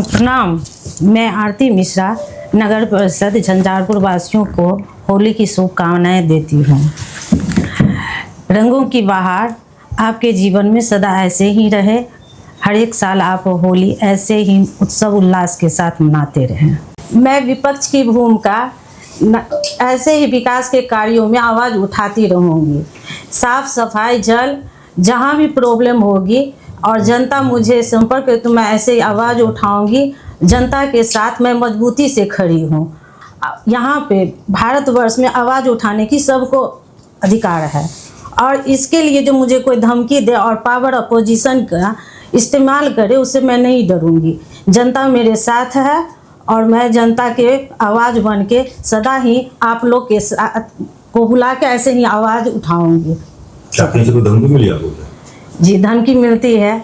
प्रणाम। मैं आरती मिश्रा नगर परिषद झंझारपुर वासियों को होली की शुभकामनाएं देती हूँ। रंगों की बहार आपके जीवन में सदा ऐसे ही रहे। हर एक साल आप होली ऐसे ही उत्सव उल्लास के साथ मनाते रहें। मैं विपक्ष की भूमिका ऐसे ही विकास के कार्यों में आवाज़ उठाती रहूँगी। साफ सफाई, जल, जहाँ भी प्रॉब्लम होगी और जनता मुझे संपर्क करे तो मैं ऐसे ही आवाज़ उठाऊंगी। जनता के साथ मैं मजबूती से खड़ी हूँ। यहाँ पे भारतवर्ष में आवाज़ उठाने की सबको अधिकार है और इसके लिए जो मुझे कोई धमकी दे और पावर अपोजिशन का इस्तेमाल करे उससे मैं नहीं डरूँगी। जनता मेरे साथ है और मैं जनता के आवाज़ बन के सदा ही आप लोग के साथ को बुला के ऐसे ही आवाज़ उठाऊंगी। क्या कहीं से कोई धमकी मिली आपको? जी, धमकी मिलती है,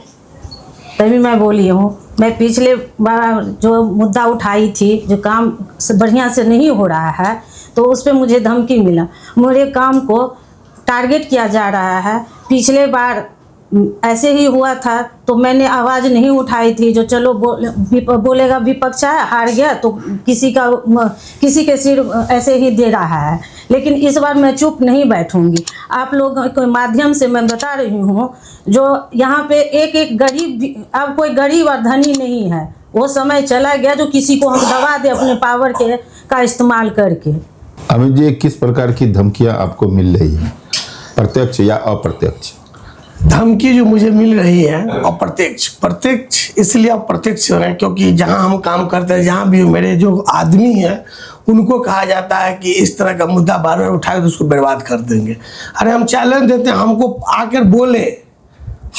तभी मैं बोली हूँ। मैं पिछले बार जो मुद्दा उठाई थी, जो काम बढ़िया से नहीं हो रहा है, तो उस पर मुझे धमकी मिला। मेरे काम को टारगेट किया जा रहा है। पिछले बार ऐसे ही हुआ था तो मैंने आवाज़ नहीं उठाई थी, जो चलो बोलेगा विपक्ष है, हार गया तो किसी के सिर ऐसे ही दे रहा है। लेकिन इस बार मैं चुप नहीं बैठूंगी। आप लोगों के माध्यम से मैं बता रही हूँ, जो यहाँ पे एक एक गरीब, अब कोई गरीब और धनी नहीं है। वो समय चला गया जो किसी को हम दबा दे अपने पावर का इस्तेमाल करके। अमित जी, किस प्रकार की धमकियाँ आपको मिल रही है, प्रत्यक्ष या अप्रत्यक्ष? धमकी जो मुझे मिल रही है प्रत्यक्ष इसलिए अप्रत्यक्ष हो रहा है क्योंकि जहां हम काम करते हैं, जहां भी मेरे जो आदमी हैं उनको कहा जाता है कि इस तरह का मुद्दा बार बार उठाए तो उसको बर्बाद कर देंगे। अरे हम चैलेंज देते हैं, हमको आकर बोले,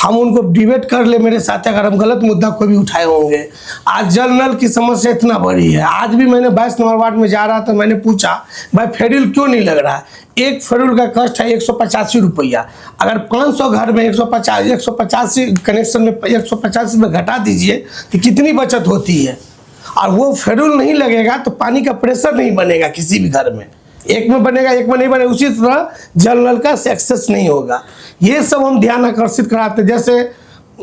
हम उनको डिबेट कर ले मेरे साथ अगर हम गलत मुद्दा कोई भी उठाए होंगे। आज जल नल की समस्या इतना बड़ी है। आज भी मैंने 22 नंबर वार्ड में जा रहा था, मैंने पूछा भाई फेरिल क्यों नहीं लग रहा है? एक फेरिल का कष्ट है 185 रुपया। अगर 500 घर में 185 कनेक्शन में 185 में घटा दीजिए तो कितनी बचत होती है। और वो फेरिल नहीं लगेगा तो पानी का प्रेशर नहीं बनेगा किसी भी घर में। एक में बनेगा, एक में नहीं बनेगा। उसी तरह जल नल का सक्सेस नहीं होगा। ये सब हम ध्यान आकर्षित कराते हैं। जैसे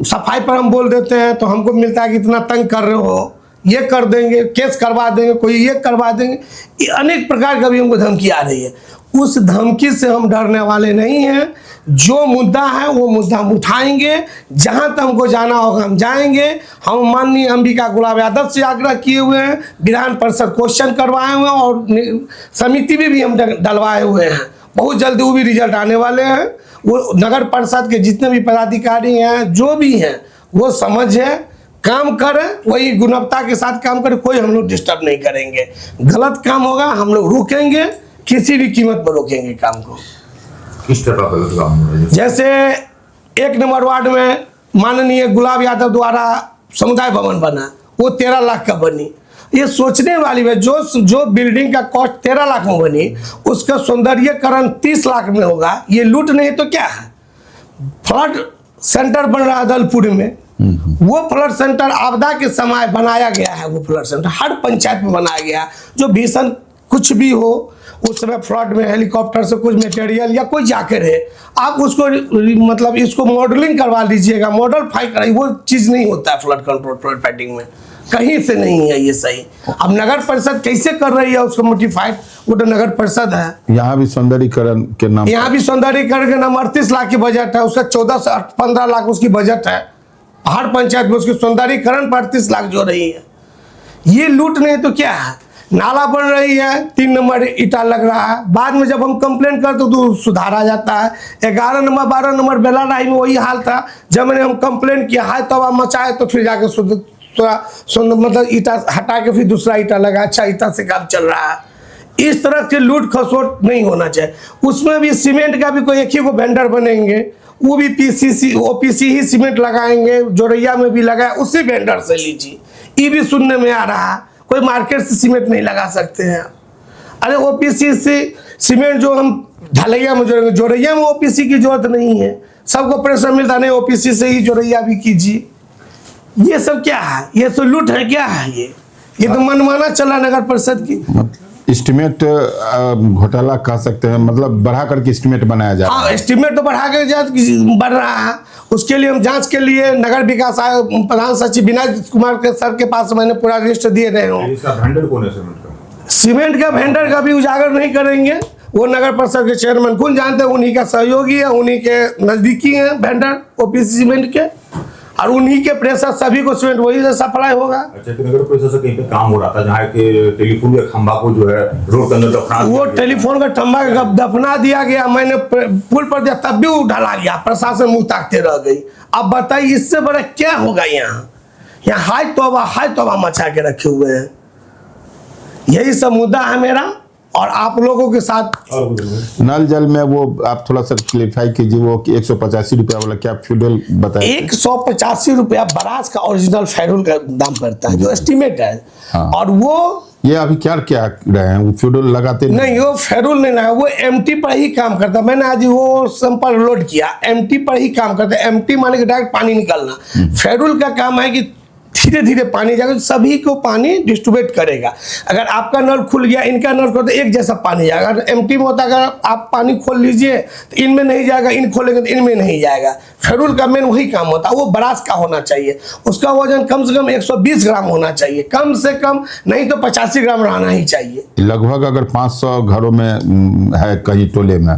सफाई पर हम बोल देते हैं तो हमको मिलता है कि इतना तंग कर रहे हो, ये कर देंगे, केस करवा देंगे, कोई ये करवा देंगे। ये अनेक प्रकार का भी हमको धमकी आ रही है। उस धमकी से हम डरने वाले नहीं हैं। जो मुद्दा है वो मुद्दा हम उठाएंगे। जहां तक हमको जाना होगा हम जाएंगे। हम माननीय अंबिका गुलाब यादव से आग्रह किए हुए हैं, विधान परिषद क्वेश्चन करवाए हुए हैं और समिति में भी हम डलवाए हुए हैं। बहुत जल्दी वो भी रिजल्ट आने वाले हैं। वो नगर परिषद के जितने भी पदाधिकारी हैं, जो भी हैं, वो समझे काम करें, वही गुणवत्ता के साथ काम करें। कोई हम लोग डिस्टर्ब नहीं करेंगे। गलत काम होगा हम लोग रोकेंगे, किसी भी कीमत पर रोकेंगे काम को। किस तरह का काम हो रहा है? जैसे 1 नंबर वार्ड में माननीय गुलाब यादव द्वारा समुदाय भवन बना, वो 13 लाख का बनी। ये सोचने वाली है, जो बिल्डिंग का कॉस्ट 13 लाख में बनी, उसका सौंदर्यकरण 30 लाख में होगा। ये लूट नहीं तो क्या है? फ्लड सेंटर बन रहा है दलपुर में। वो फ्लड सेंटर आपदा के समय बनाया गया है। वो फ्लड सेंटर हर पंचायत में बनाया गया। जो भीषण कुछ भी हो, उस समय फ्लड में हेलीकॉप्टर से कुछ मटेरियल या कोई जाकर है, आप उसको मतलब इसको मॉडलिंग करवा लीजिएगा, मॉडल फाइट कराइए। वो चीज़ नहीं होता है फ्लड कंट्रोल, फ्लड फाइटिंग में कहीं से नहीं है ये सही। अब नगर परिषद कैसे कर रही है उसको मोटिफाइड, वो तो नगर परिषद है। यहाँ भी सौंदर्यीकरण के नाम, यहाँ भी सौंदर्यीकरण के नाम 38 लाख की बजट है। उसका 14 से 15 लाख उसकी बजट है। हर पंचायत में उसकी सौंदर्यीकरण पर 38 लाख जो रही है। ये लूट नहीं तो क्या है? नाला बन रही है, 3 नंबर ईटा लग रहा है। बाद में जब हम कंप्लेन करते तो सुधारा जाता है। 11 नंबर 12 नंबर बेलाराही में वही हाल था। जब मैंने हम कंप्लेन किया है तब आप मचाए तो फिर जाकर मतलब ईटा हटा के फिर दूसरा ईटा लगा। अच्छा ईटा से काम चल रहा है। इस तरह से लूट खसोट नहीं होना चाहिए। उसमें भी सीमेंट का भी कोई एक ही को वेंडर बनेंगे, वो भी OPC ही सीमेंट लगाएंगे। जोरैया में भी लगाए, उसी वेंडर से लीजिए। ये भी सुनने में आ रहा है, कोई मार्केट से सीमेंट नहीं लगा सकते हैं। अरे OPC से सीमेंट जो हम ढलैया में जोड़ेंगे, जोरैया में OPC की जरूरत नहीं है। सबको प्रेशर मिलता नहीं, OPC से ही जोरैया भी कीजिए। ये सब क्या है? ये तो लूट है। क्या है ये? तो मनमाना चला नगर परिषद की। एस्टिमेट घोटाला कह सकते हैं, मतलब बढ़ा करके एस्टिमेट बनाया जा रहा हाँ है। एस्टिमेट तो बढ़ा के बढ़ रहा है। उसके लिए हम जांच के लिए नगर विकास आयोग प्रधान सचिव विनय कुमार के सर के पास मैंने पूरा लिस्ट दिए रहे हूँ। इसका वेंडर कौन है सीमेंट का? सीमेंट का वेंडर का भी उजागर नहीं करेंगे, वो नगर परिषद के चेयरमैन कौन जानते हैं, उन्हीं का सहयोगी है, उन्हीं के नजदीकी हैं वेंडर ओपीसी सीमेंट के, और उन्हीं के प्रेशर सभी को सीमेंट वही से सप्लाई होगा। अच्छा, कि नगर परिषद से कहीं पे काम हो रहा था जहाँ के टेलीफोन के खंभा को जो है रोड के अंदर दफना वो टेलीफोन का खंभा दफना दिया गया, मैंने पुल पर दिया तब भी वो ढला गया, प्रशासन मुंह ताकते रह गई। अब बताइए इससे बड़ा क्या होगा? यहाँ हाय तौबा मचा के रखे हुए हैं। यही सब मुद्दा है मेरा और आप लोगों के साथ। नल जल में वो आप थोड़ा सा क्लियरिफाई कीजिए, वो 185 रुपया वाला क्या फ्यूडल बताया? 185 रुपया बराज का ओरिजिनल फेडरल का दाम पड़ता है जो एस्टिमेट है। हाँ। और वो ये अभी क्या क्या रहे हैं, वो फ्यूडल लगाते नहीं, वो फेडरल नहीं लगा, वो एमटी पर ही काम करता है। मैंने आज वो सैंपल लोड किया, एमटी पर ही काम करता है। एमटी माने कि डायरेक्ट पानी निकलना। फेडरल का काम है कि धीरे धीरे पानी जाएगा, सभी को पानी डिस्ट्रीब्यूट करेगा। अगर आपका नल खुल गया, इनका नल खोल, तो एक जैसा पानी जाएगा। अगर एमटी में होता है अगर आप पानी खोल लीजिए तो इनमें नहीं जाएगा, इन खोलेंगे तो इनमें नहीं जाएगा। फेडरल का मेन वही काम होता है। वो बराज का होना चाहिए, उसका वजन कम से कम 120 ग्राम होना चाहिए, कम से कम, नहीं तो 85 ग्राम रहना ही चाहिए। लगभग अगर 500 घरों में है कहीं टोले में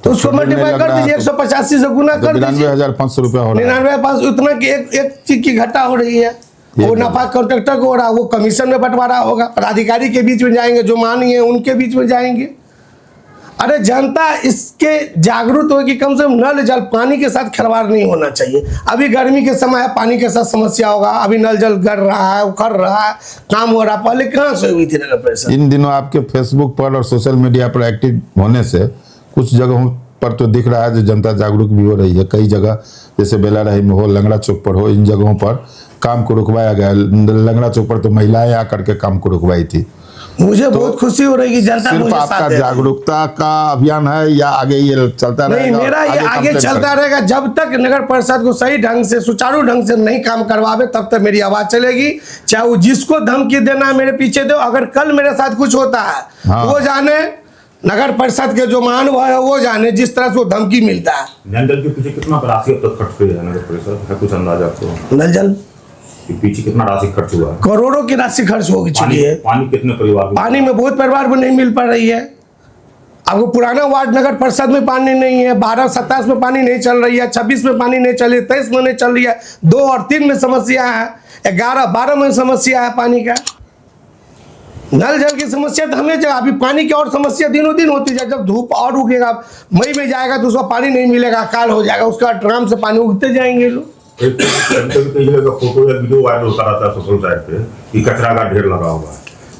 तो उसको मल्टीप्लाई कर दीजिए, 185 से गुना कर दीजिए, 99,500 रुपया हो रहा है। 99,500 उतना की एक चीज की घटा हो रही है। वो नफा कॉन्ट्रैक्टर को हो रहा है, वो कमीशन में बंटवारा होगा, पदाधिकारी के बीच में जाएंगे, जो मानी है उनके बीच में जाएंगे। अरे जनता इसके जागरूक हो कि कम से कम नल जल पानी के साथ खिलवाड़ नहीं होना चाहिए। अभी गर्मी के समय है, पानी के साथ समस्या होगा, अभी नल जल गर रहा है, उखड़ रहा है, काम हो रहा है। पहले कहाँ से हुई थी नगर परिषद? इन दिनों आपके फेसबुक पर और सोशल मीडिया पर एक्टिव होने से कुछ जगहों पर तो दिख रहा है जो जनता जागरूक भी हो रही है। कई जगह जैसे बेलाराही में हो, लंगड़ा चौक पर हो, इन जगहों पर काम को रुकवाया गया। लंगड़ा चौक पर तो महिलाएं आकर के काम को रुकवाई थी। मुझे बहुत खुशी हो रही है कि जनता सिर्फ मुझे साथ आपका दे रही है। जागरूकता का अभियान है या आगे ये चलता नहीं, रहेगा? मेरा ये आगे कंप्लेंट चलता रहेगा जब तक नगर परिषद को सही ढंग से, सुचारू ढंग से नहीं काम करवावे, तब तक मेरी आवाज चलेगी। चाहे वो जिसको धमकी देना है मेरे पीछे दो। अगर कल मेरे साथ कुछ होता है, हाँ। वो जाने, नगर परिषद के जो महानुभाव है वो जाने, जिस तरह से वो धमकी मिलता है। नल जल के पीछे कितना राशि अब तक खर्च हुई है नगर परिषद, है कुछ अंदाजा आपको? नल जल कि पीछे कितना राशि खर्च हुआ है? करोड़ों की राशि खर्च हो चुकी है। पानी कितने परिवार को? पानी में बहुत परिवार को नहीं मिल पा रही है। आपको पुराना वार्ड नगर परिषद में पानी नहीं है, 12-27 में पानी नहीं चल रही है, 26 में पानी नहीं चल रही है, 23 में नहीं चल रही है, 2 और 3 में समस्या है, 11-12 में समस्या है पानी का। नल जल की समस्या तो हमें अभी पानी की और समस्या दिनों दिन होती जाए। जब धूप और उगेगा, मई में जाएगा तो उसका पानी नहीं मिलेगा, अकाल हो जाएगा, उसका ड्राम से पानी उगते जाएंगे लोग। कई जगह का फोटो या वीडियो वायरल होता रहता है सोशल साइट पे कि कचरा का ढेर लगा हुआ है।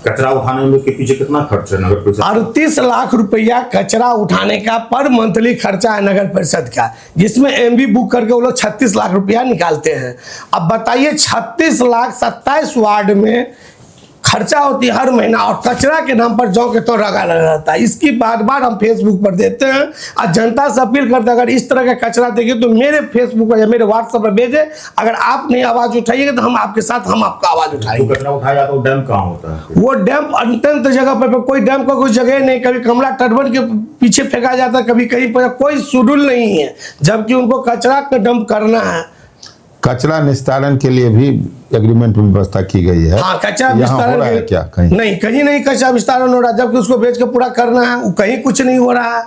कचरा उठाने में के पीछे कितना खर्च है नगर परिषद? 38 लाख रुपया कचरा उठाने का पर मंथली खर्चा है नगर परिषद का, जिसमें एमबी बुक करके वो लोग 36 लाख रुपया निकालते हैं। अब बताइए 36 लाख 27 वार्ड में खर्चा होती है हर महीना, और कचरा के नाम पर जौ के तो लगा रहता है। इसकी बार बार हम फेसबुक पर देते हैं और जनता से अपील करते हैं, अगर इस तरह का कचरा देखे तो मेरे फेसबुक पर या मेरे व्हाट्सएप पर भेजे। अगर आप नहीं आवाज उठाइएगा तो हम आपके साथ, हम आपका आवाज उठाएंगे। कचरा उठाया तो डैम कहाँ होता है? वो डैम अत्यंत जगह पर, कोई डैम का कोई जगह नहीं, कभी कमला टर्बन के पीछे फेंका जाता है, कभी कहीं पर, कोई शेड्यूल नहीं है, जबकि उनको कचरा का डंप करना है। कचरा निस्तारण के लिए भी एग्रीमेंट में व्यवस्था की गई है। हाँ, कचरा यहाँ हो विस्तारण रहा है क्या कहीं? नहीं, कहीं नहीं कचरा विस्तारण हो रहा, जबकि उसको बेच के पूरा करना है, वो कहीं कुछ नहीं हो रहा है।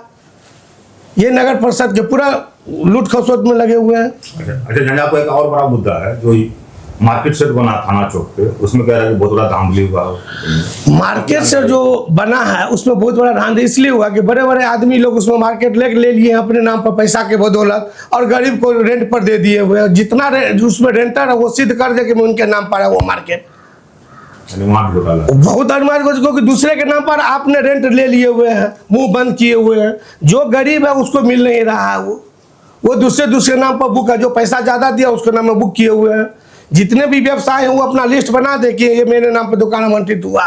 ये नगर परिषद के पूरा लूट खसोट में लगे हुए हैं। अच्छा झंडा को एक और बड़ा मुद्दा है जो मार्केट सेट बना थाना चौक पे, उसमें कह रहा है कि बहुत बड़ा धांधली हुआ है। मार्केट से जो बना है उसमें बहुत बड़ा धांधली इसलिए हुआ कि बड़े बड़े आदमी लोग उसमें मार्केट ले लिए अपने नाम पर पैसा के बदौलत, और गरीब को रेंट पर दे दिए हुए। जितना उसमें रेंटर है वो सिद्ध कर दे कि उनके नाम पर है वो मार्केट। वहाँ घोटाला बहुत अनुमान को कि दूसरे के नाम पर आपने रेंट ले लिए हुए हैं, मुंह बंद किए हुए हैं। जो गरीब है उसको मिल नहीं रहा है, वो दूसरे नाम पर बुक है, जो पैसा ज्यादा दिया उसके नाम में बुक किए हुए हैं। जितने भी व्यवसाय हैं वो अपना लिस्ट बना दे कि ये मेरे नाम पर दुकान आवंटित हुआ।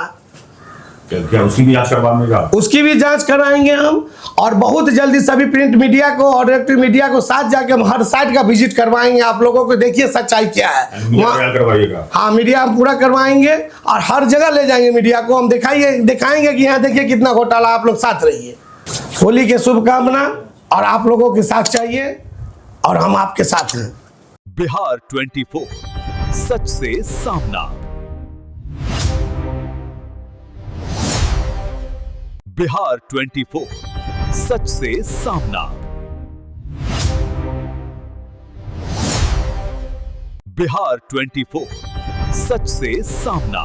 क्या उसकी भी जांच करवाएगा? उसकी भी जांच कराएंगे हम, और बहुत जल्दी सभी प्रिंट मीडिया को और इलेक्ट्रिक मीडिया को साथ जाके हम हर साइट का विजिट करवाएंगे। आप लोगों को देखिए सच्चाई क्या है मीडिया करवाइएगा? हाँ, मीडिया हम पूरा करवाएंगे और हर जगह ले जाएंगे मीडिया को। हम दिखाएंगे कि यहाँ देखिए कितना घोटाला, आप लोग साथ रहिए। होली की शुभकामना, और आप लोगों के साथ चाहिए और हम आपके साथ हैं। बिहार 24 सच से सामना। बिहार 24 सच से सामना। बिहार 24 सच से सामना।